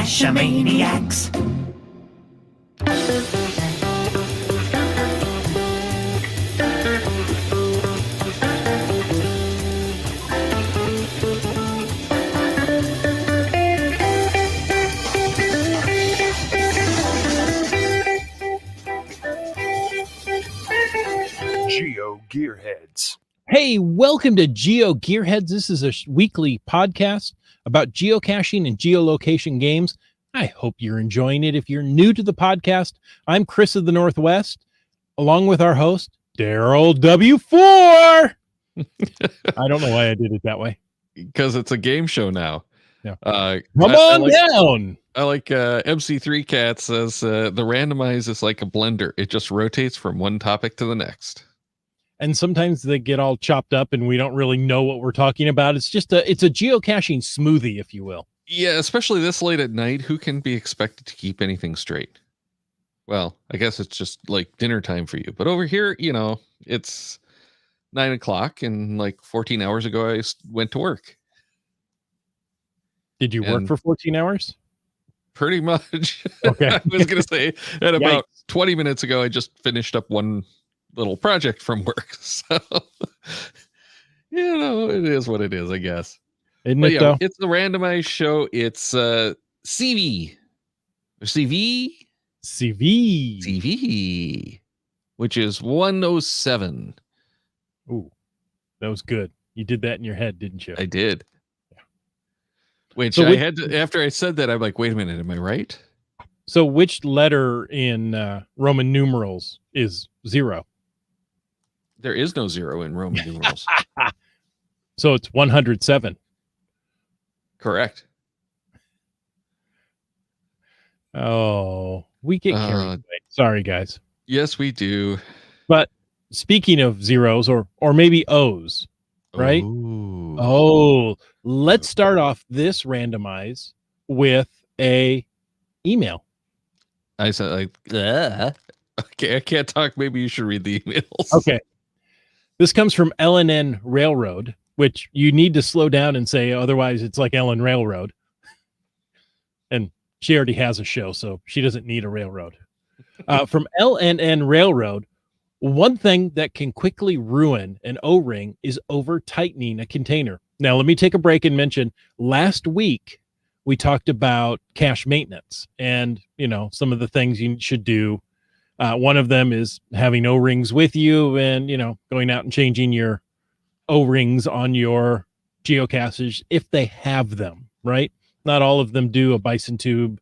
Geocachamaniacs. Geo Gearheads. Hey, welcome to Geo Gearheads. This is a weekly podcast about geocaching and geolocation games. I hope you're enjoying it. If you're new to the podcast, I'm Chris of the Northwest, along with our host, Daryl W4. I don't know why I did it that way. Because it's a game show now. Yeah. Come on down. I like MC3 Cat says the randomize is like a blender. It just rotates from one topic to the next. And sometimes they get all chopped up and we don't really know what we're talking about. It's a geocaching smoothie, if you will. Yeah, especially this late at night. Who can be expected to keep anything straight? Well, I guess it's just like dinner time for you. But over here, it's 9 o'clock and like 14 hours ago, I went to work. Did you work for 14 hours? Pretty much. Okay. I was going to say that about 20 minutes ago, I just finished up one little project from work. So, it is what it is, I guess. Isn't it, though? It's the randomized show. It's CV. Or CV? CV. Which is 107. Ooh, that was good. You did that in your head, didn't you? I did. Which so I had to, after I said that, I'm like, wait a minute, am I right? So which letter in Roman numerals is 0? There is no 0 in Roman numerals. So it's 107. Correct. Oh, we get carried away. Sorry, guys. Yes, we do. But speaking of zeros or maybe O's, right? Ooh. Oh, let's start off this randomize with a email. I said, okay, I can't talk. Maybe you should read the emails. Okay. This comes from LNN Railroad, which you need to slow down and say, otherwise it's like Ellen Railroad. And she already has a show, so she doesn't need a railroad. From LNN Railroad, one thing that can quickly ruin an O-ring is over-tightening a container. Now, let me take a break and mention last week we talked about cache maintenance and, some of the things you should do. One of them is having O-rings with you and, going out and changing your O-rings on your geocaches if they have them, right? Not all of them do. A bison tube,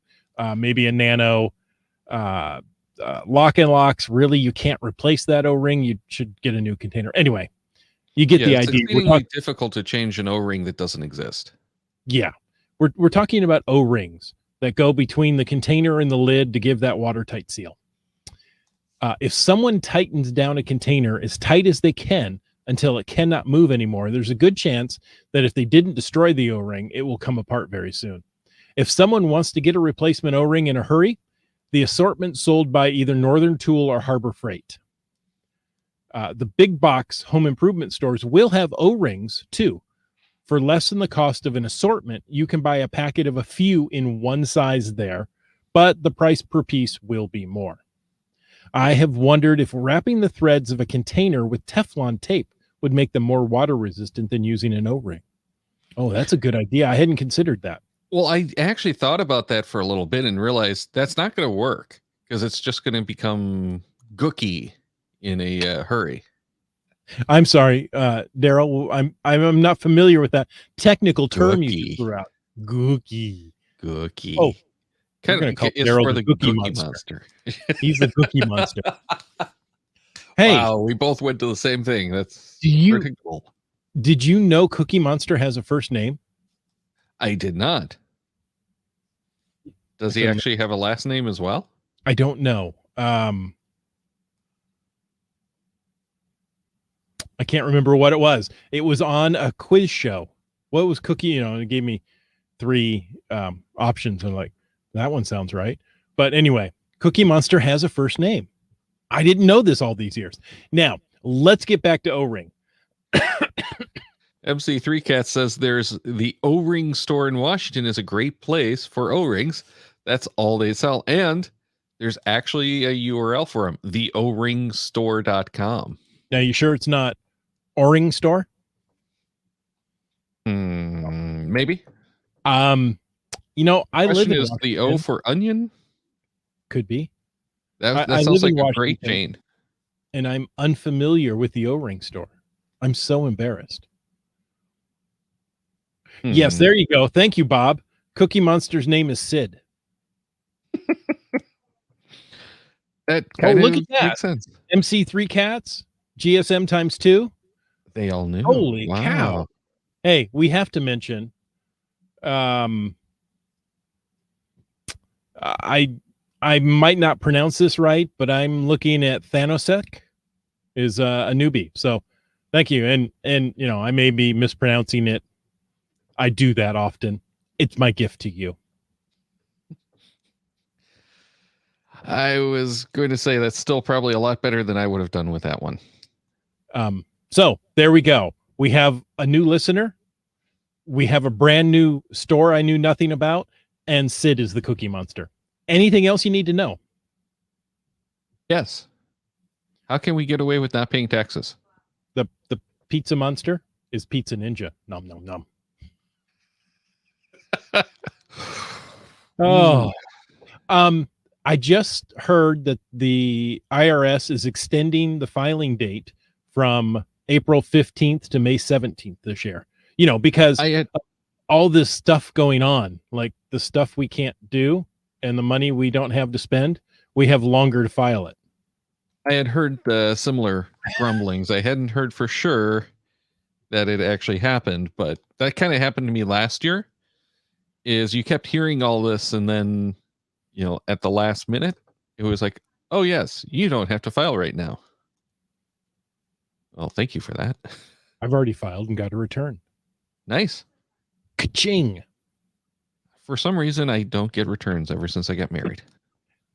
maybe a nano, lock and locks. Really, you can't replace that O-ring. You should get a new container. Anyway, you get the idea. It's exceedingly difficult to change an O-ring that doesn't exist. Yeah. We're talking about O-rings that go between the container and the lid to give that watertight seal. If someone tightens down a container as tight as they can until it cannot move anymore, there's a good chance that if they didn't destroy the O-ring, it will come apart very soon. If someone wants to get a replacement O-ring in a hurry, the assortment sold by either Northern Tool or Harbor Freight. The big box home improvement stores will have O-rings too. For less than the cost of an assortment, you can buy a packet of a few in one size there, but the price per piece will be more. I have wondered if wrapping the threads of a container with Teflon tape would make them more water resistant than using an O-ring. Oh, that's a good idea. I hadn't considered that. Well, I actually thought about that for a little bit and realized that's not going to work because it's just going to become gooky in a hurry. I'm sorry, Daryl. I'm not familiar with that technical term you threw out. Gookie. Oh, kind of call Daryl for the Gookie monster. He's the Gookie monster. Hey, wow, we both went to the same thing. That's pretty cool. Did you know Cookie Monster has a first name? I did not. Does he actually have a last name as well? I don't know. I can't remember what it was. It was on a quiz show. What was Cookie? It gave me 3 options. I'm like, that one sounds right. But anyway, Cookie Monster has a first name. I didn't know this all these years. Now, let's get back to O-ring. MC3 Cat says there's the O-Ring store in Washington is a great place for O-rings. That's all they sell. And there's actually a URL for them, theoringstore.com. Now, you sure it's not O-ring store? Maybe. I live in Is the O for onion? Could be. That sounds like a great chain. And I'm unfamiliar with the O-ring store. I'm so embarrassed. Yes, there you go. Thank you, Bob. Cookie Monster's name is Sid. That kind look of at that. makes sense. MC3 Cats, GSM times 2. They all knew. Holy cow. Hey, we have to mention I might not pronounce this right, but I'm looking at Thanosek is a newbie. So thank you. And I may be mispronouncing it. I do that often. It's my gift to you. I was going to say that's still probably a lot better than I would have done with that one. So there we go. We have a new listener. We have a brand new store I knew nothing about, and Sid is the Cookie Monster. Anything else you need to know? Yes. How can we get away with not paying taxes? The Pizza Monster is Pizza Ninja. Nom, nom, nom. Oh, I just heard that the IRS is extending the filing date from April 15th to May 17th this year. Because all this stuff going on, like the stuff we can't do and the money we don't have to spend, we have longer to file it. I had heard similar grumblings. I hadn't heard for sure that it actually happened, but that kind of happened to me last year. Is you kept hearing all this, and then, at the last minute, it was like, oh, yes, you don't have to file right now. Well, thank you for that. I've already filed and got a return. Nice. Ka-ching. For some reason, I don't get returns ever since I got married.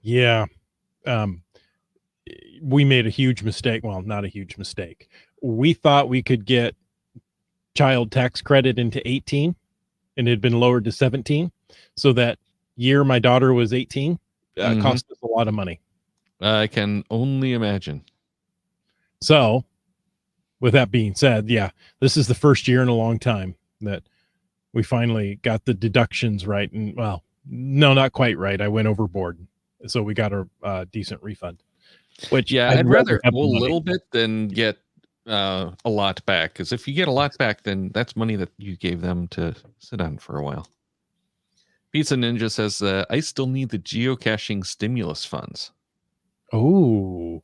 Yeah. We made a huge mistake. Well, not a huge mistake. We thought we could get child tax credit into 18, and it had been lowered to 17. So that year my daughter was 18, cost us a lot of money. I can only imagine. So with that being said, yeah, this is the first year in a long time that we finally got the deductions right. And well, no, not quite right. I went overboard. So we got a decent refund, which I'd rather owe a little bit than get a lot back. Because if you get a lot back, then that's money that you gave them to sit on for a while. Pizza Ninja says, I still need the geocaching stimulus funds. Oh,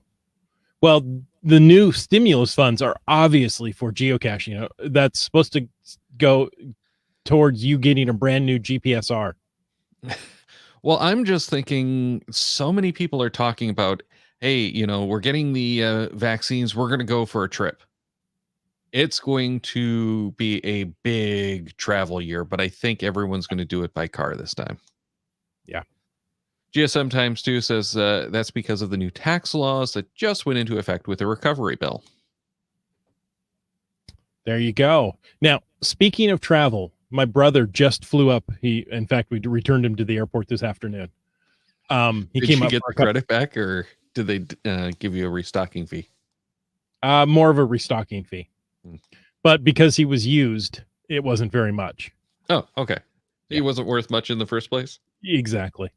well, the new stimulus funds are obviously for geocaching. That's supposed to go towards you getting a brand new GPSR. Well, I'm just thinking so many people are talking about, hey, we're getting the vaccines. We're going to go for a trip. It's going to be a big travel year, but I think everyone's going to do it by car this time. Yeah. GSM times 2 says that's because of the new tax laws that just went into effect with the recovery bill. There you go. Now, speaking of travel, my brother just flew up. In fact, we returned him to the airport this afternoon. He came up. Did you get the credit back, or did they give you a restocking fee? More of a restocking fee. But because he was used, it wasn't very much. Oh, okay. He wasn't worth much in the first place? Exactly.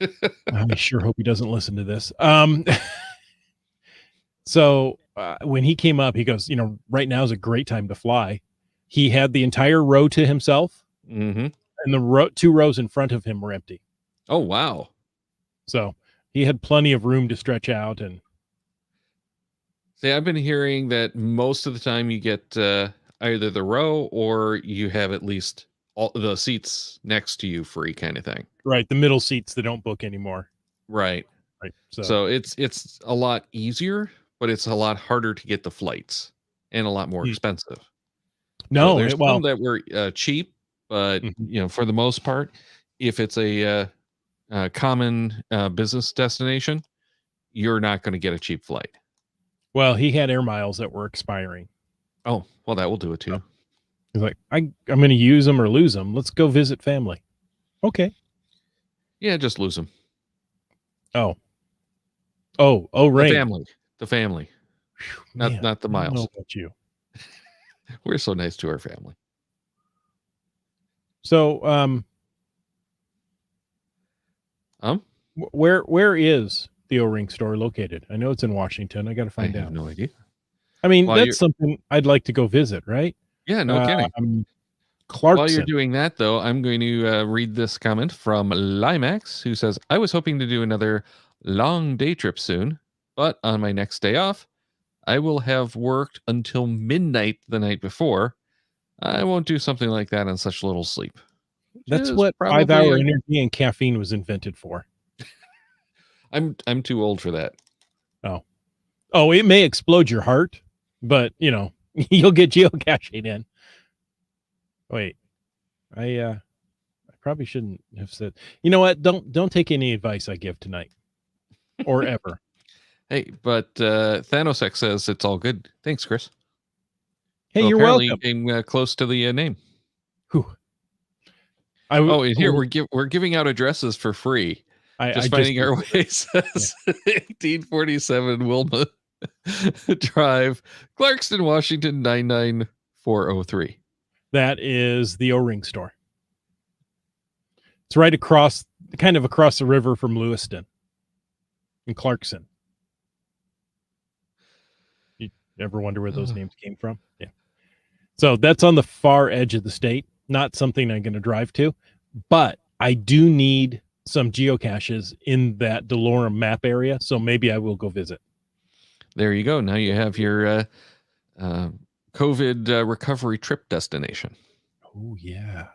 I sure hope he doesn't listen to this. So when he came up, he goes, right now is a great time to fly. He had the entire row to himself, and the 2 rows in front of him were empty. Oh, wow. So he had plenty of room to stretch out. And see, I've been hearing that most of the time you get either the row or you have at least all the seats next to you free kind of thing. Right. The middle seats, they don't book anymore. Right. Right. So it's a lot easier, but it's a lot harder to get the flights and a lot more expensive. No, so there's some that were cheap, but for the most part, if it's a common business destination, you're not going to get a cheap flight. Well, he had air miles that were expiring. Oh, well, that will do it too. He's like, I'm going to use them or lose them. Let's go visit family. Okay. Yeah, just lose them. Oh, The ring. family. Man, Not the I don't know miles. about you. We're so nice to our family. So, where is the O-ring store located? I know it's in Washington. I got to find I out. have no idea. I mean, While you're- that's something I'd like to go visit, right? Yeah, no kidding. Clarkson. While you're doing that, though, I'm going to read this comment from Limax, who says, I was hoping to do another long day trip soon, but on my next day off, I will have worked until midnight the night before. I won't do something like that on such little sleep. That's is what probably 5-hour a- energy and caffeine was invented for. I'm too old for that. Oh, it may explode your heart, but you'll get geocaching in. Wait, I probably shouldn't have said. You know what? Don't take any advice I give tonight or ever. Hey, but Thanosek says it's all good. Thanks, Chris. Hey, So you're apparently welcome. you came close to the name. Whew. And here we're giving out addresses for free. Just finding our way says 1847 Wilma Drive, Clarkston, Washington 99403. That is the O-ring store. It's right across the river from Lewiston in Clarkson. You ever wonder where those names came from? Yeah. So that's on the far edge of the state. Not something I'm going to drive to, but I do need some geocaches in that DeLorme map area, so maybe I will go visit. There you go. Now you have your COVID recovery trip destination. Oh, yeah.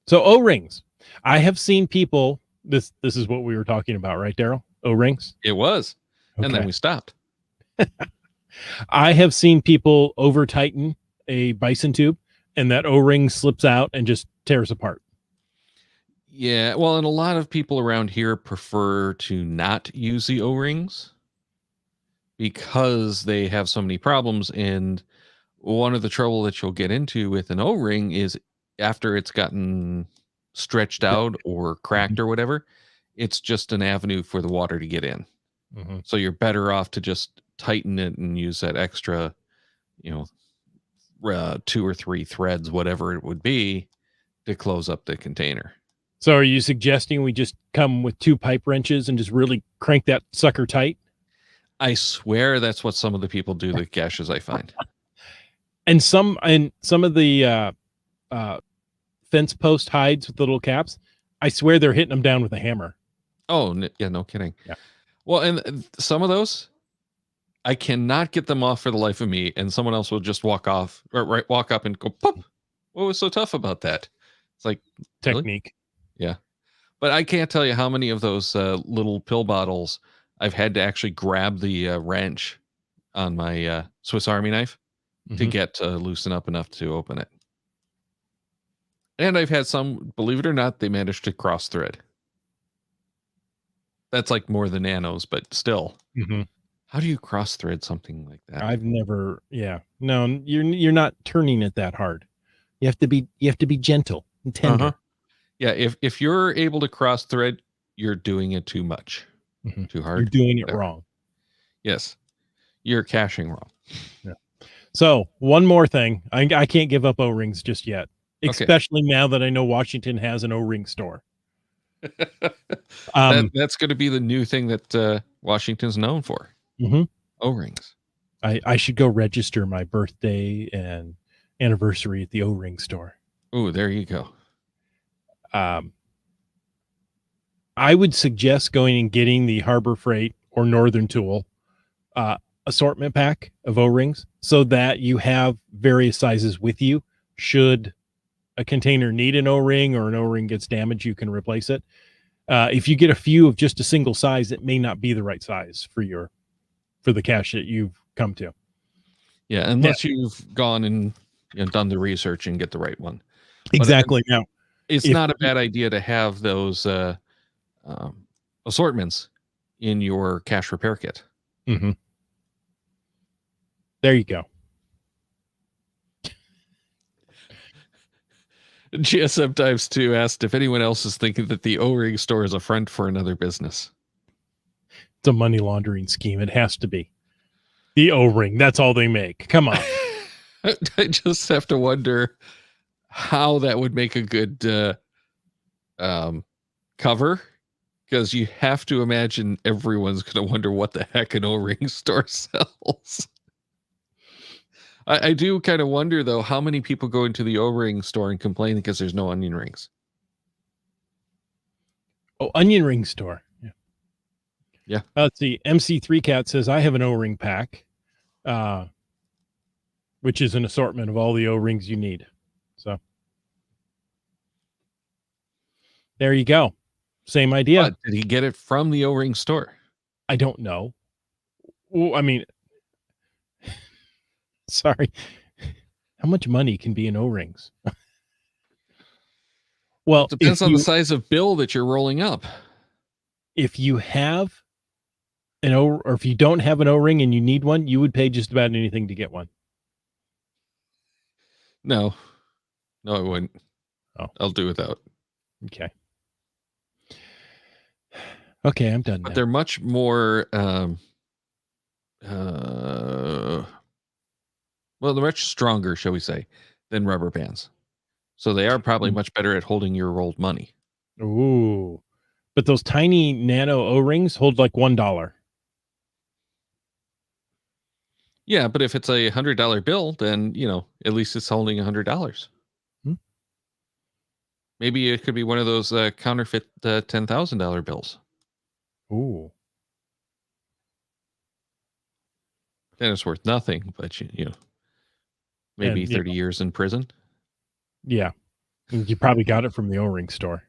So O-rings. I have seen people, this is what we were talking about, right, Daryl? O-rings? It was. Okay. And then we stopped. I have seen people over tighten a bison tube and that O-ring slips out and just tears apart. Yeah, well, and a lot of people around here prefer to not use the O-rings because they have so many problems. And one of the trouble that you'll get into with an O-ring is after it's gotten stretched out or cracked or whatever, it's just an avenue for the water to get in. Mm-hmm. So you're better off to just tighten it and use that extra, 2 or 3 threads, whatever it would be, to close up the container. So are you suggesting we just come with 2 pipe wrenches and just really crank that sucker tight? I swear that's what some of the people do, the caches I find. And some of the fence post hides with the little caps, I swear they're hitting them down with a hammer. Oh, yeah, no kidding. Yeah. Well, and some of those, I cannot get them off for the life of me, and someone else will just walk up and go, pop. What was so tough about that? It's like, Technique. Really? Yeah. But I can't tell you how many of those little pill bottles I've had to actually grab the wrench on my Swiss Army knife to get loosen up enough to open it. And I've had some, believe it or not, they managed to cross thread. That's like more than nanos, but still. Mm-hmm. How do you cross thread something like that? I've never. Yeah. No, you're not turning it that hard. You have to be gentle and tender. Uh-huh. Yeah, if you're able to cross thread, you're doing it too much. Mm-hmm. Too hard. You're doing it wrong. Yes. You're caching wrong. Yeah. So one more thing. I can't give up O-rings just yet. Especially now that I know Washington has an O-ring store. That's going to be the new thing that Washington's known for. Mm-hmm. O-rings. I should go register my birthday and anniversary at the O-ring store. Oh, there you go. I would suggest going and getting the Harbor Freight or Northern Tool assortment pack of O-rings so that you have various sizes with you. Should a container need an O-ring or an O-ring gets damaged, you can replace it. If you get a few of just a single size, it may not be the right size for the cache that you've come to. Yeah, unless you've gone and done the research and get the right one. Exactly. Now, it's not a bad idea to have those assortments in your cache repair kit. Mm-hmm. There you go. GSM Times 2 asked if anyone else is thinking that the O-ring store is a front for another business. It's a money laundering scheme. It has to be. The O-ring. That's all they make. Come on. I just have to wonder how that would make a good cover, because you have to imagine everyone's going to wonder what the heck an O-ring store sells. I do kind of wonder, though, how many people go into the O-ring store and complain because there's no onion rings. Oh, onion ring store. Yeah. Let's see. MC3 Cat says, I have an O-ring pack, which is an assortment of all the O-rings you need. So there you go. Same idea. But did he get it from the O-ring store? I don't know. Well, I mean, sorry. How much money can be in O-rings? Well, it depends on the size of bill that you're rolling up. If you have an O, or if you don't have an O-ring and you need one, you would pay just about anything to get one. No, I wouldn't. Oh, I'll do without. Okay. Okay, I'm done. But now. they're much more. Well, they're much stronger, shall we say, than rubber bands. So they are probably much better at holding your rolled money. Ooh. But those tiny nano O-rings hold like $1. Yeah, but if it's a $100 bill, then, at least it's holding $100. Maybe it could be one of those counterfeit $10,000 bills. Ooh. Then it's worth nothing, but, maybe 30 years in prison. Yeah. You probably got it from the O-ring store.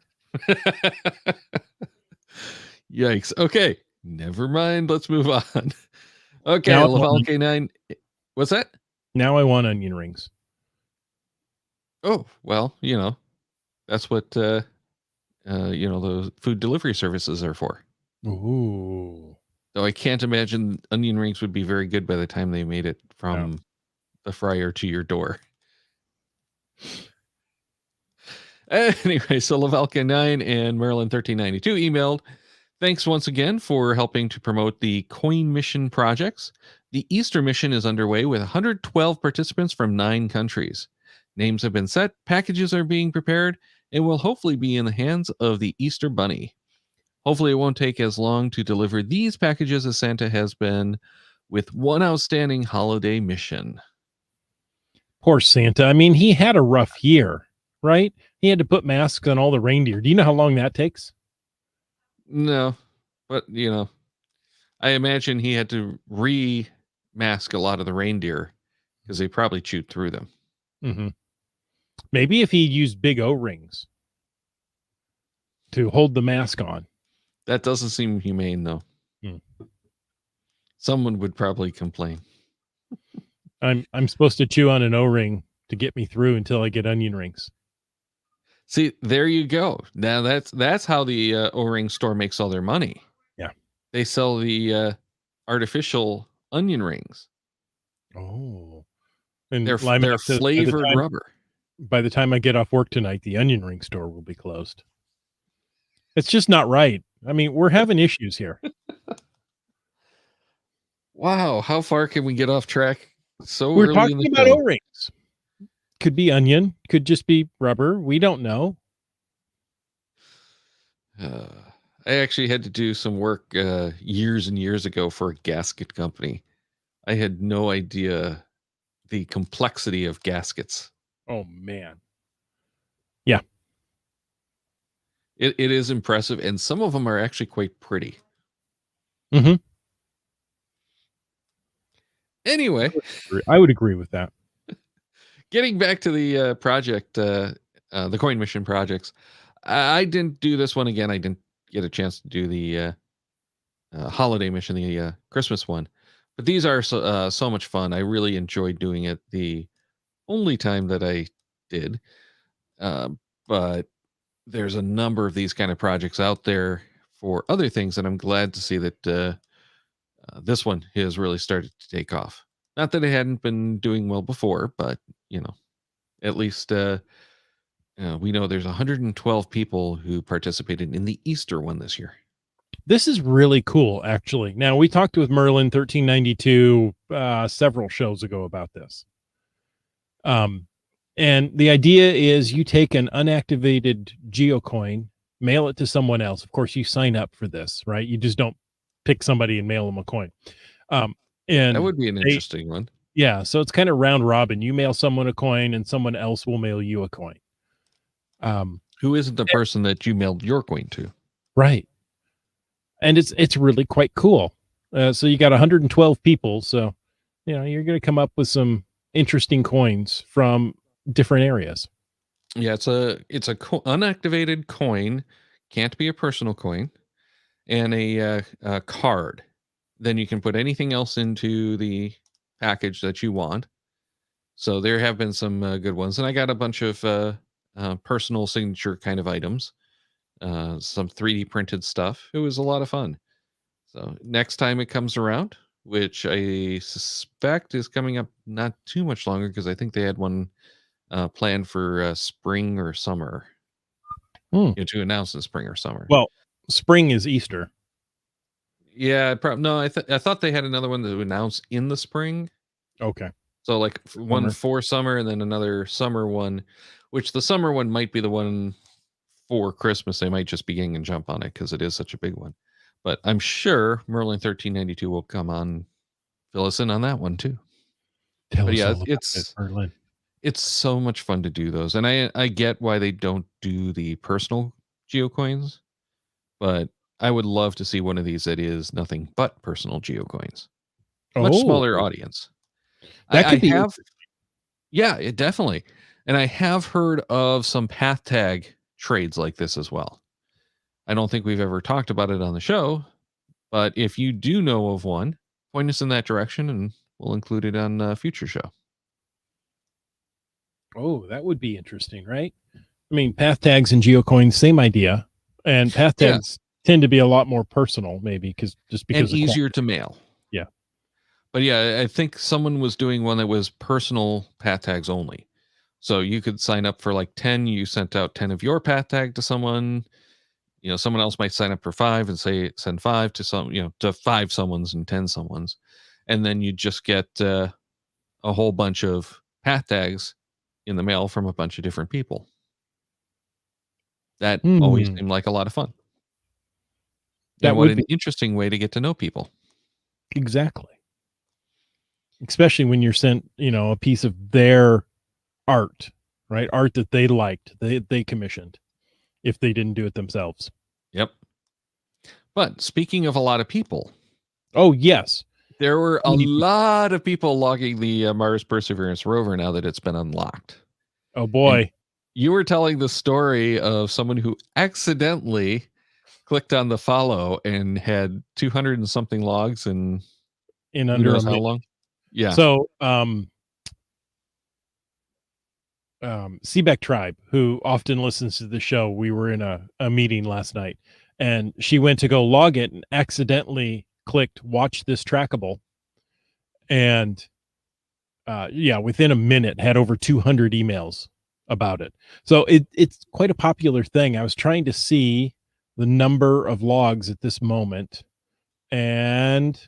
Yikes. Okay. Never mind. Let's move on. Okay. Now Laval K9. What's that? Now I want onion rings. Oh, well, that's what, the food delivery services are for. Ooh. Though I can't imagine onion rings would be very good by the time they made it from the fryer to your door. Anyway, so Laval K9 and Maryland 1392 emailed, thanks once again for helping to promote the Coin Mission projects. The Easter mission is underway with 112 participants from 9 countries. Names have been set, packages are being prepared, and will hopefully be in the hands of the Easter Bunny. Hopefully it won't take as long to deliver these packages as Santa has been with one outstanding holiday mission. Poor Santa. I mean, he had a rough year, right? He had to put masks on all the reindeer. Do you know how long that takes? No, but, I imagine he had to re-mask a lot of the reindeer because they probably chewed through them. Mm-hmm. Maybe if he used big O-rings to hold the mask on. That doesn't seem humane, though. Someone would probably complain. I'm supposed to chew on an O-ring to get me through until I get onion rings. See, there you go. Now that's how the O-ring store makes all their money. Yeah. They sell the artificial onion rings. Oh. And they're flavored rubber. By the time I get off work tonight, the onion ring store will be closed. It's just not right. I mean, we're having issues here. Wow, how far can we get off track so we're early talking in the about show? O-rings. Could be onion, could just be rubber. We don't know. I actually had to do some work years and years ago for a gasket company. I had no idea the complexity of gaskets. Oh, man. Yeah. It is impressive, and some of them are actually quite pretty. Mm-hmm. Anyway. I would agree with that. Getting back to the project, the Coin Mission projects, I didn't do this one again. I didn't get a chance to do the holiday mission, the Christmas one. But these are so much fun. I really enjoyed doing it the only time that I did. But there's a number of these kind of projects out there for other things, and I'm glad to see that this one has really started to take off. Not that it hadn't been doing well before, but at least We know there's 112 people who participated in the Easter one this year. This is really cool, actually. Now, we talked with Merlin 1392 several shows ago about this. And the idea is you take an unactivated geocoin, mail it to someone else. Of course, you sign up for this, right? You just don't pick somebody and mail them a coin. And That would be an interesting one. Yeah, so it's kind of round robin. You mail someone a coin, and someone else will mail you a coin. Who isn't the person that you mailed your coin to? Right. And it's really quite cool. So you got 112 people. So, you're going to come up with some interesting coins from different areas. Yeah, it's a unactivated coin, can't be a personal coin, and a card. Then you can put anything else into the package that you want. So there have been some good ones, and I got a bunch of personal signature kind of items, some 3D printed stuff. It was a lot of fun. So next time it comes around, which I suspect is coming up not too much longer, because I think they had one planned for spring or summer. To announce in spring or summer. Well, spring is Easter. Yeah, no, I thought they had another one to announce in the spring. Okay. So like one for summer and then another summer one, which the summer one might be the one for Christmas. They might just be getting and jump on it because it is such a big one. But I'm sure Merlin 1392 will come on, fill us in on that one too. But yeah, it's so much fun to do those. And I get why they don't do the personal geocoins, but I would love to see one of these that is nothing but personal geocoins. Much smaller audience. That could be. Yeah, it definitely. And I have heard of some path tag trades like this as well. I don't think we've ever talked about it on the show, but if you do know of one, point us in that direction and we'll include it on a future show. Oh, that would be interesting, right? I mean, path tags and geocoins, same idea. And path tags tend to be a lot more personal, maybe, because easier to mail. Yeah. But yeah, I think someone was doing one that was personal path tags only. So you could sign up for like 10, you sent out 10 of your path tag to someone. Someone else might sign up for 5 and say send 5 to some, to 5 someone's and 10 someone's. And then you just get a whole bunch of path tags in the mail from a bunch of different people. That always seemed like a lot of fun. That would be an interesting way to get to know people. Exactly. Especially when you're sent, a piece of their art, right? Art that they liked, they commissioned, if they didn't do it themselves. Yep. But speaking of a lot of people. Oh, yes. There were a lot of people logging the Mars Perseverance rover now that it's been unlocked. Oh, boy. And you were telling the story of someone who accidentally clicked on the follow and had 200 and something logs in under how long? Yeah. So, Seebeck Tribe, who often listens to the show, we were in a meeting last night, and she went to go log it and accidentally clicked watch this trackable, and within a minute had over 200 emails about it. So it's quite a popular thing. I was trying to see the number of logs at this moment, and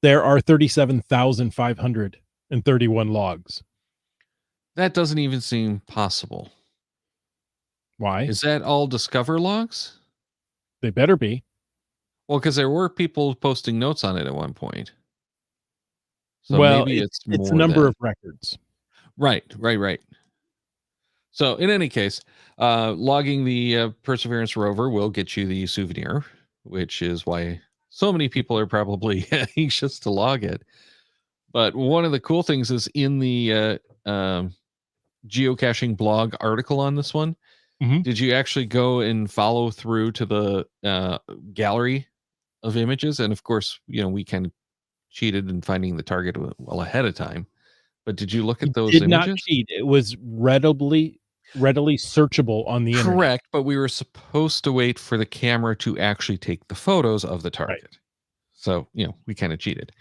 there are 37,531 logs. That doesn't even seem possible. Why? Is that all Discover logs? They better be. Well, because there were people posting notes on it at one point. So maybe it's a number of records. Right. So in any case, logging the Perseverance rover will get you the souvenir, which is why so many people are probably anxious to log it. But one of the cool things is in the geocaching blog article on this one, did you actually go and follow through to the gallery of images? And of course, we kind of cheated in finding the target well ahead of time. But did you look at those images? Not cheat. It was readily searchable on the internet. Correct, but we were supposed to wait for the camera to actually take the photos of the target. Right. So, we kind of cheated.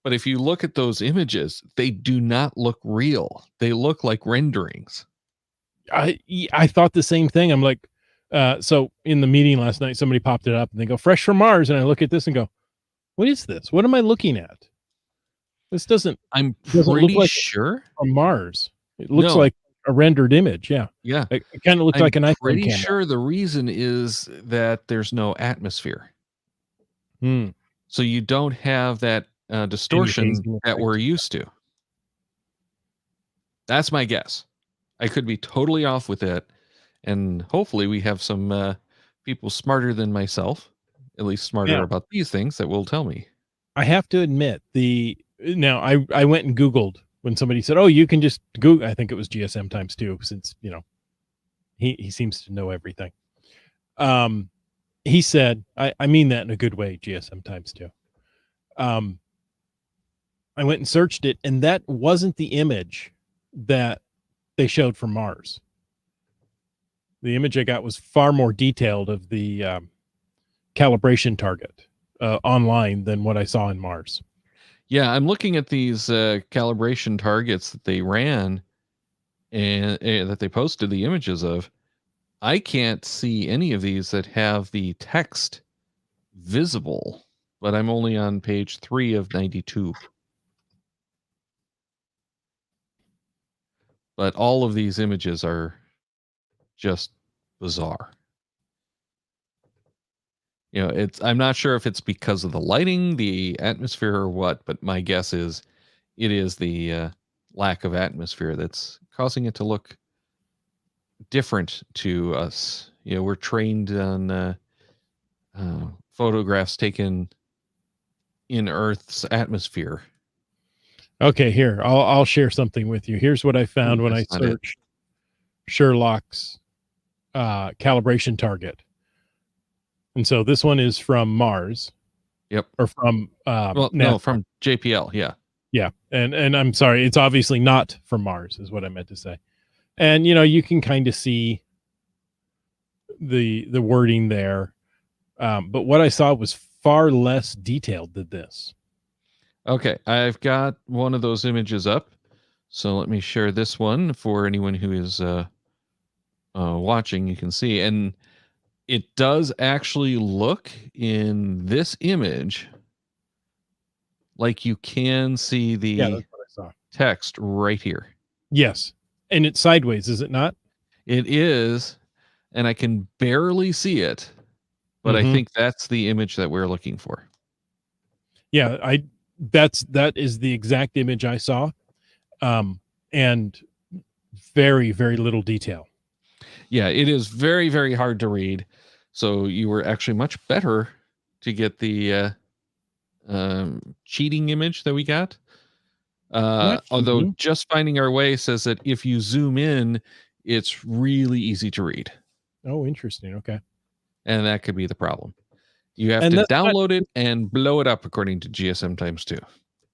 But if you look at those images, they do not look real. They look like renderings. I thought the same thing. I'm like, so in the meeting last night, somebody popped it up and they go, "Fresh from Mars," and I look at this and go, "What is this? What am I looking at? This I'm doesn't look pretty like sure. from Mars. It looks No. like a rendered image." Yeah, Yeah. it kind of looked I'm like an iPhone pretty camera. sure the reason is that there's no atmosphere. Hmm. So you don't have that distortion Amazing that we're effect. used to. That's my guess. I could be totally off with it. And hopefully we have some people smarter than myself, at least smarter Now, about these things, that will tell me. I have to admit now I went and Googled when somebody said, "Oh, you can just Google." I think it was GSM times two, since he seems to know everything. He said, I mean that in a good way, GSM times two. I went and searched it, and that wasn't the image that they showed from Mars. The image I got was far more detailed of the calibration target online than what I saw in Mars. Yeah, I'm looking at these calibration targets that they ran and that they posted the images of. I can't see any of these that have the text visible, but I'm only on page 3 of 92. But all of these images are just bizarre. I'm not sure if it's because of the lighting, the atmosphere, or what, but my guess is it is the lack of atmosphere that's causing it to look different to us. We're trained on photographs taken in Earth's atmosphere. Okay, here I'll share something with you. Here's what I found when I That's not it. searched Sherlock's calibration target. And so this one is from Mars. Yep. Or from Well, NASA. no, from JPL. Yeah. Yeah. And I'm sorry, it's obviously not from Mars, is what I meant to say. And you can kind of see the wording there. But what I saw was far less detailed than this. Okay, I've got one of those images up. So let me share this one for anyone who is watching. You can see, and it does actually look in this image like you can see the Yeah, that's what I saw. text right here. Yes. And it's sideways, is it not? It is, and I can barely see it, but I think that's the image that we're looking for. Yeah, that is the exact image I saw. And very, very little detail. Yeah, it is very, very hard to read. So you were actually much better to get the cheating image that we got. Although just finding our way says that if you zoom in, it's really easy to read. Oh, interesting. Okay. And that could be the problem. You have to download it and blow it up according to GSM times 2.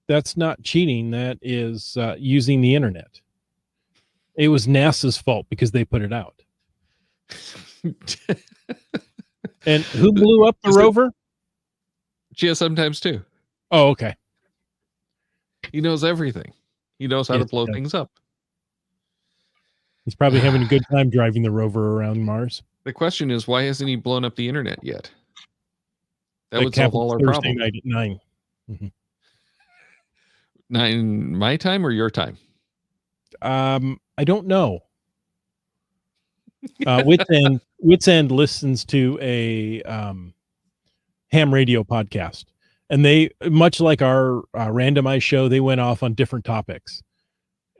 That's not cheating. That is using the internet. It was NASA's fault because they put it out. And who blew up the rover? GSM times 2. Oh, okay. He knows everything. He knows how to blow things up. He's probably having a good time driving the rover around Mars. The question is, why hasn't he blown up the internet yet? That would solve all our Thursday problem. night at 9. 9 my time or your time? I don't know. Wits End listens to a ham radio podcast, and they, much like our randomized show, they went off on different topics.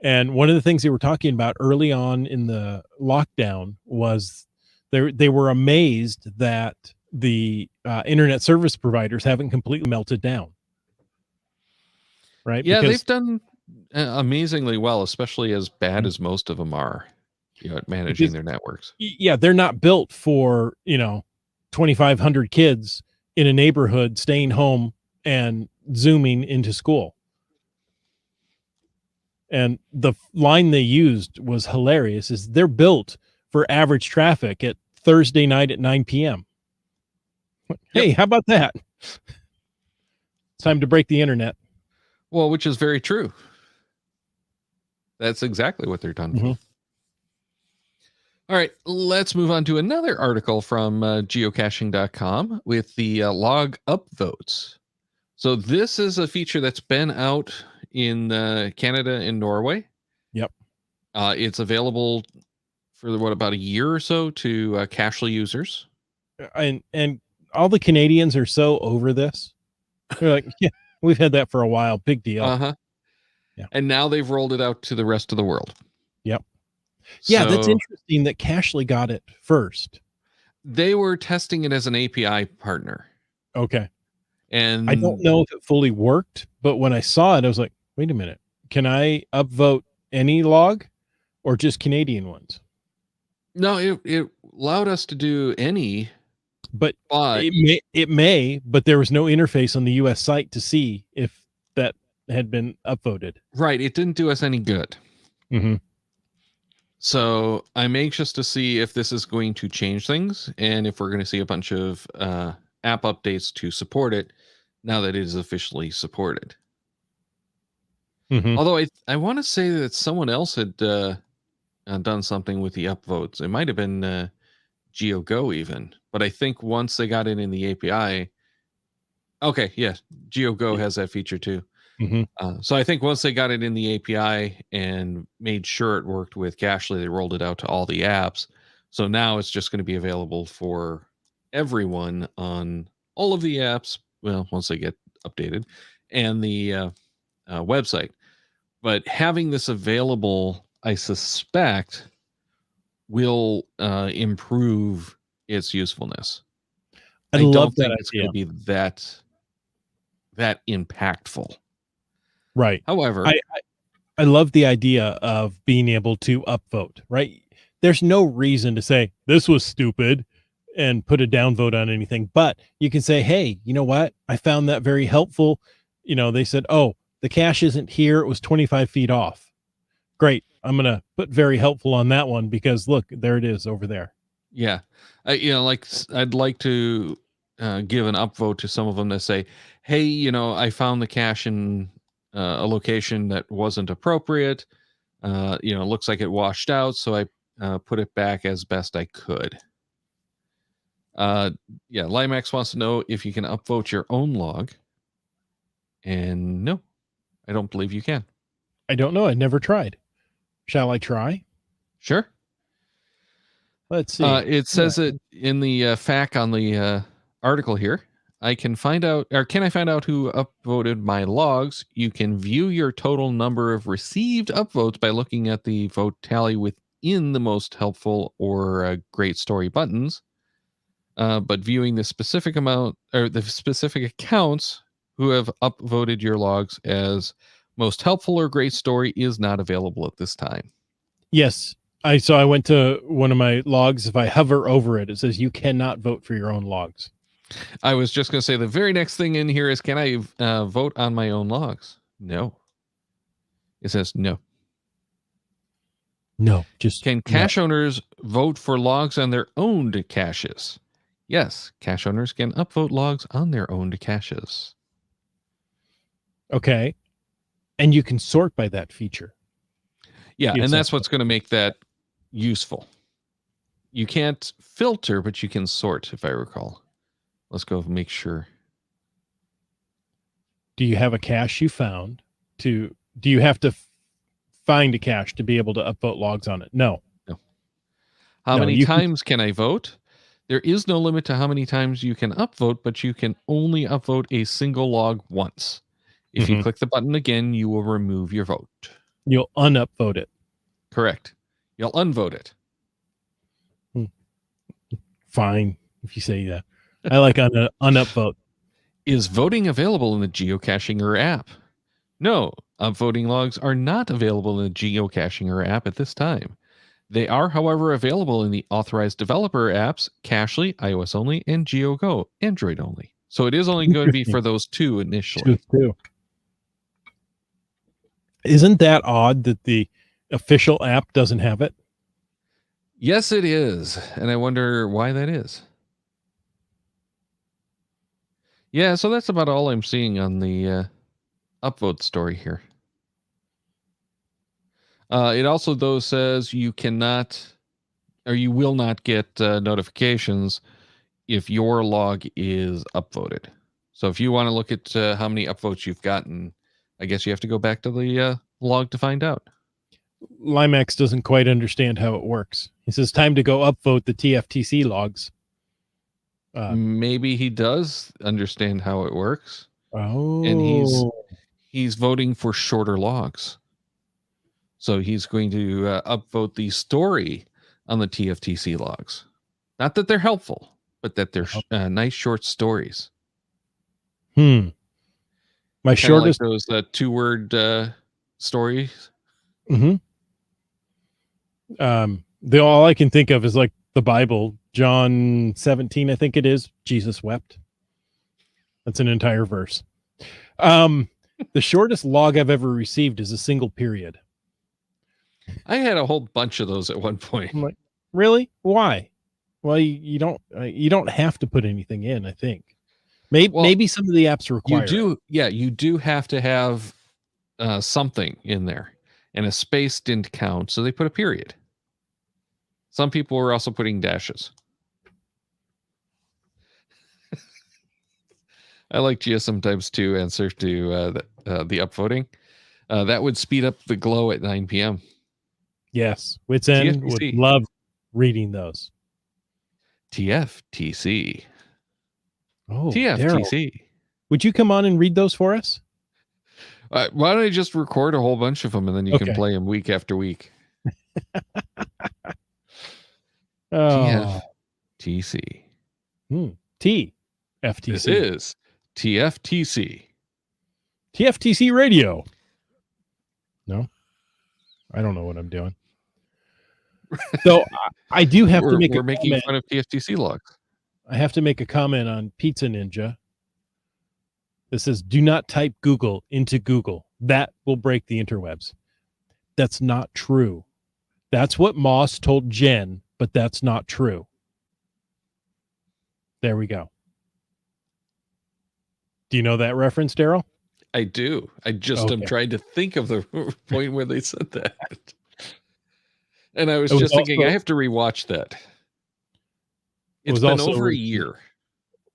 And one of the things they were talking about early on in the lockdown was they were amazed that the internet service providers haven't completely melted down. Right? Yeah, they've done amazingly well, especially as bad as most of them are, at managing their networks. Yeah, they're not built for 2,500 kids in a neighborhood staying home and zooming into school. And the line they used was hilarious. Is they're built for average traffic at Thursday night at 9 p.m. Hey, how about that? It's time to break the internet. Well, which is very true. That's exactly what they're done for. All right, let's move on to another article from geocaching.com with the log upvotes. So this is a feature that's been out in Canada and Norway. Yep. It's available for about a year or so to Cachely users. And all the Canadians are so over this. They're like, yeah, we've had that for a while. Big deal. Uh-huh. Yeah. And now they've rolled it out to the rest of the world. Yep. Yeah, that's So interesting that Cachely got it first. they were testing it as an API partner. Okay. And I don't know if it fully worked, but when I saw it, I was like, wait a minute. Can I upvote any log or just Canadian ones? No, it allowed us to do any, but it may, but there was no interface on the US site to see if that had been upvoted. Right. It didn't do us any good. Mm-hmm. So I'm anxious to see if this is going to change things and if we're going to see a bunch of app updates to support it now that it is officially supported. Mm-hmm. Although I want to say that someone else had done something with the upvotes. It might have been GeoGo even, but I think once they got it in the API, okay, yeah, GeoGo has that feature too. Mm-hmm. So I think once they got it in the API and made sure it worked with Cachely, they rolled it out to all the apps. So now it's just going to be available for everyone on all of the apps. Well, once they get updated, and the website. But having this available, I suspect, will improve its usefulness. I don't think it's going to be that impactful. Right. However, I love the idea of being able to upvote, right? There's no reason to say this was stupid and put a downvote on anything, but you can say, hey, you know what? I found that very helpful. You know, they said, oh, the cache isn't here. It was 25 feet off. Great. I'm going to put very helpful on that one because look, there it is over there. Yeah. Like I'd like to give an upvote to some of them that say, hey, I found the cache in a location that wasn't appropriate. It looks like it washed out. So I put it back as best I could. Limax wants to know if you can upvote your own log. And no, I don't believe you can. I don't know. I never tried. Shall I try? Sure. Let's see. It says it in the FAQ on the article here. Can I find out who upvoted my logs? You can view your total number of received upvotes by looking at the vote tally within the most helpful or great story buttons. But viewing the specific amount or the specific accounts who have upvoted your logs as most helpful or great story is not available at this time. Yes. I went to one of my logs. If I hover over it, it says you cannot vote for your own logs. I was just going to say the very next thing in here is, can I vote on my own logs? No. It says no. No, just can cache owners vote for logs on their owned caches? Yes, cache owners can upvote logs on their owned caches. Okay. And you can sort by that feature. Yeah, and that's what's going to make that useful. You can't filter, but you can sort, if I recall. Let's go make sure. Do you have a cache you found? Do you have to find a cache to be able to upvote logs on it? No. How many times can I vote? There is no limit to how many times you can upvote, but you can only upvote a single log once. If you click the button again, you will remove your vote. You'll unupvote it. Correct. You'll unvote it. Fine, if you say that. I like unupvote. Is voting available in the Geocachinger app? No, upvoting logs are not available in the Geocachinger app at this time. They are, however, available in the authorized developer apps, Cachely, iOS only, and GeoGo, Android only. So it is only going to be for those two initially. Two. Isn't that odd that the official app doesn't have it? Yes, it is. And I wonder why that is. Yeah, so that's about all I'm seeing on the upvote story here. It also, though, says you cannot or you will not get notifications if your log is upvoted. So if you want to look at how many upvotes you've gotten, I guess you have to go back to the log to find out. Limax doesn't quite understand how it works. He says, time to go upvote the TFTC logs. Maybe he does understand how it works. Oh. And he's voting for shorter logs. So he's going to upvote the story on the TFTC logs. Not that they're helpful, but that they're nice short stories. My Kinda shortest, like those 2-word stories. all I can think of is like the Bible, John 17, I think it is. Jesus wept. That's an entire verse. The shortest log I've ever received is a single period. I had a whole bunch of those at one point. I'm like, really? Why? Well, you don't have to put anything in, I think. Maybe some of the apps require you do have to have something in there, and a space didn't count, so they put a period. Some people were also putting dashes. I like Gia sometimes to answer to the upvoting. That would speed up the glow at 9 p.m. Yes, Wits End would love reading those. TFTC. Oh, TFTC. Daryl, would you come on and read those for us? Why don't I just record a whole bunch of them, and then you can play them week after week. TFTC. TFTC. This is TFTC. TFTC radio. No, I don't know what I'm doing. So I do have to make. We're making fun of TFTC logs. I have to make a comment on Pizza Ninja. This says, do not type Google into Google. That will break the interwebs. That's not true. That's what Moss told Jen, but that's not true. There we go. Do you know that reference, Daryl? I do. I just am trying to think of the point where they said that. And I was just thinking, I have to rewatch that. It's been over a year.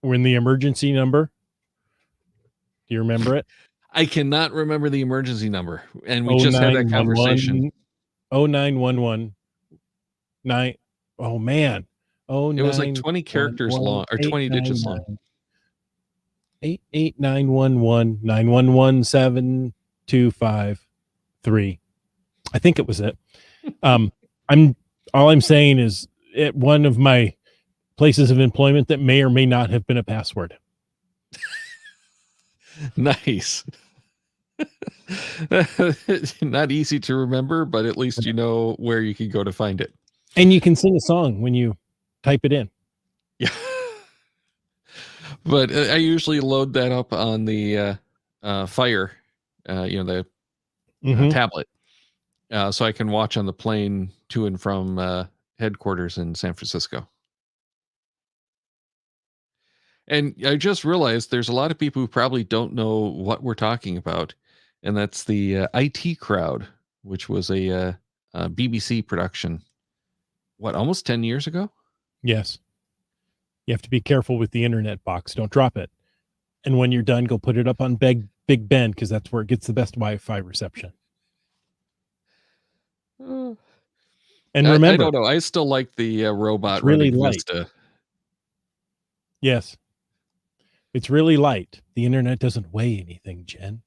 When the emergency number. Do you remember it? I cannot remember the emergency number. And we just had that conversation. 0911 9. Oh, man. It was like 20 characters long, or 20 digits long. 88911 911 7253. I think it was it. All I'm saying is at one of my places of employment that may or may not have been a password. Nice. Not easy to remember, but at least you know where you can go to find it. And you can sing a song when you type it in. Yeah. But I usually load that up on the Fire, the tablet, so I can watch on the plane to and from headquarters in San Francisco. And I just realized there's a lot of people who probably don't know what we're talking about, and that's the IT Crowd, which was a BBC production. What, almost 10 years ago? Yes. You have to be careful with the internet box. Don't drop it. And when you're done, go put it up on Big Ben, because that's where it gets the best Wi-Fi reception. And remember, I don't know. I still like the robot really running light. Vista. Yes. It's really light. The internet doesn't weigh anything, Jen.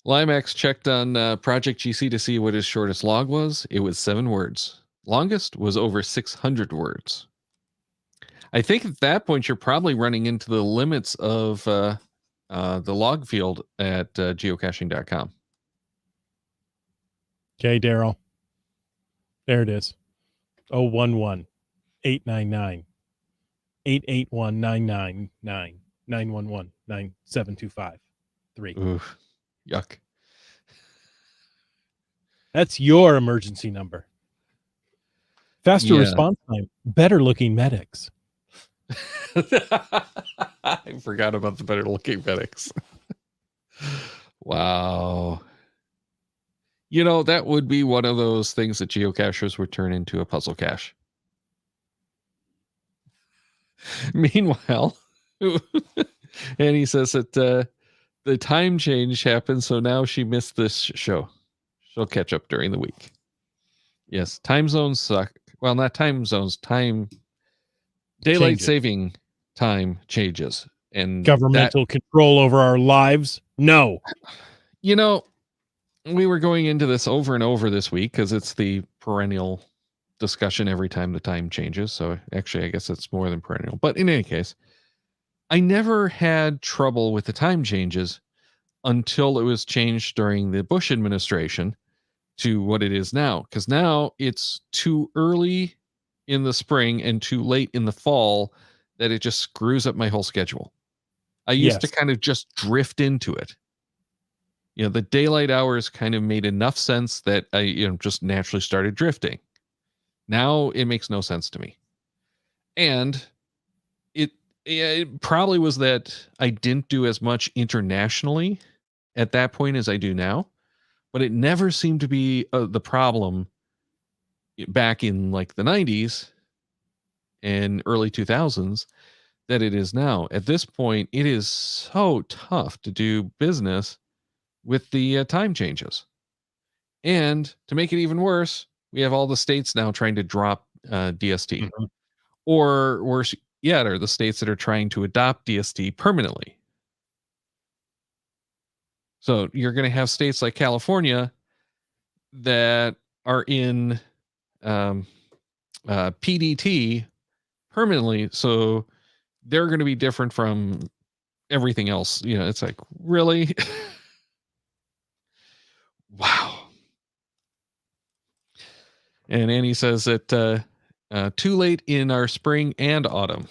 Limax checked on Project GC to see what his shortest log was. It was 7 words. Longest was over 600 words. I think at that point you're probably running into the limits of the log field at geocaching.com. Okay, Daryl. There it is. 011 899 881 999 911 9725 3. Oof. Yuck. That's your emergency number. Faster response time. Better looking medics. I forgot about the better looking medics. Wow. You know, that would be one of those things that geocachers would turn into a puzzle cache. Meanwhile, and he says that the time change happened, so now she missed this show. She'll catch up during the week. Yes, time zones suck. Well, not time zones, daylight Changes. saving time changes. And Governmental control over our lives? No. You know, we were going into this over and over this week because it's the perennial discussion every time the time changes. So actually, I guess it's more than perennial. But in any case, I never had trouble with the time changes until it was changed during the Bush administration to what it is now. Because now it's too early in the spring and too late in the fall that it just screws up my whole schedule. I used to kind of just drift into it. You know, the daylight hours kind of made enough sense that I, just naturally started drifting. Now it makes no sense to me. And it probably was that I didn't do as much internationally at that point as I do now, but it never seemed to be the problem back in like the 90s and early 2000s that it is now. At this point, it is so tough to do business with the time changes. And to make it even worse, we have all the states now trying to drop DST. Mm-hmm. Or worse yet, are the states that are trying to adopt DST permanently. So you're going to have states like California that are in PDT permanently. So they're going to be different from everything else. You know, it's like, really? Wow. And Annie says that too late in our spring and autumn.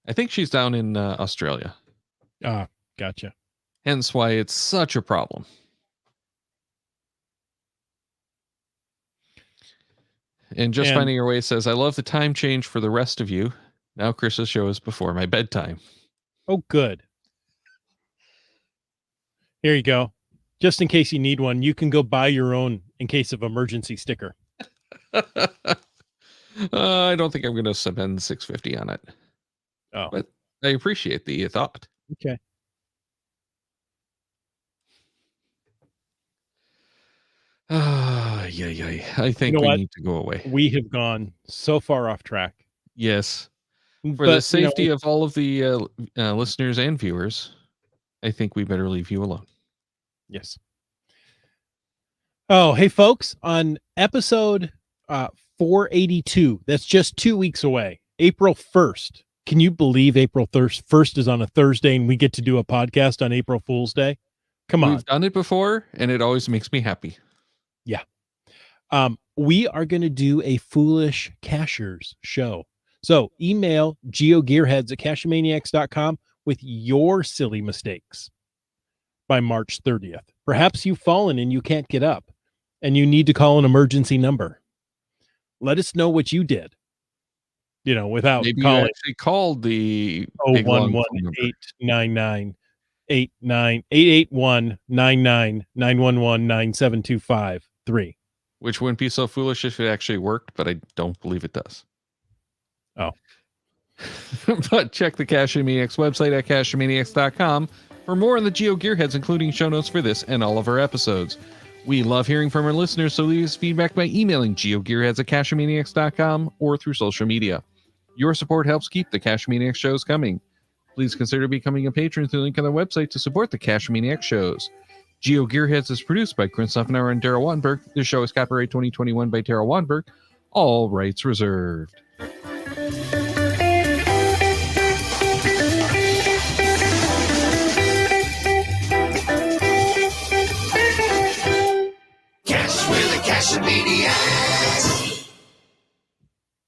I think she's down in Australia. Ah, gotcha. Hence why it's such a problem. And Just Finding Your Way says, I love the time change for the rest of you. Now Chris's show is before my bedtime. Oh, good. Here you go. Just in case you need one, you can go buy your own in case of emergency sticker. I don't think I'm going to spend $6.50 on it. Oh, but I appreciate the thought. Okay. Yeah. I think we need to go away. We have gone so far off track. Yes. For the safety of all of the listeners and viewers, I think we better leave you alone. Yes. Oh, hey, folks, on episode 482, that's just 2 weeks away, April 1st. Can you believe April 1st is on a Thursday and we get to do a podcast on April Fool's Day? Come on. We've done it before, and it always makes me happy. Yeah. We are going to do a Foolish Cachers show. So email geogearheads@cachemaniacs.com with your silly mistakes by March 30th. Perhaps you've fallen and you can't get up and you need to call an emergency number. Let us know what you did. Without maybe calling. You actually called the 811-899-911-97253. Which wouldn't be so foolish if it actually worked, but I don't believe it does. Oh. But check the Caching Maniacs website at cachemaniacs.com for more on the Geo Gearheads, including show notes for this and all of our episodes. We love hearing from our listeners, so leave us feedback by emailing geogearheads@cachemaniacs.com or through social media. Your support helps keep the Caching Maniacs shows coming. Please consider becoming a patron through the link on the website to support the Caching Maniacs shows. Geo Gearheads is produced by Chris Offenauer and Daryl Wanberg. This show is copyright 2021 by Daryl Wanberg. All rights reserved.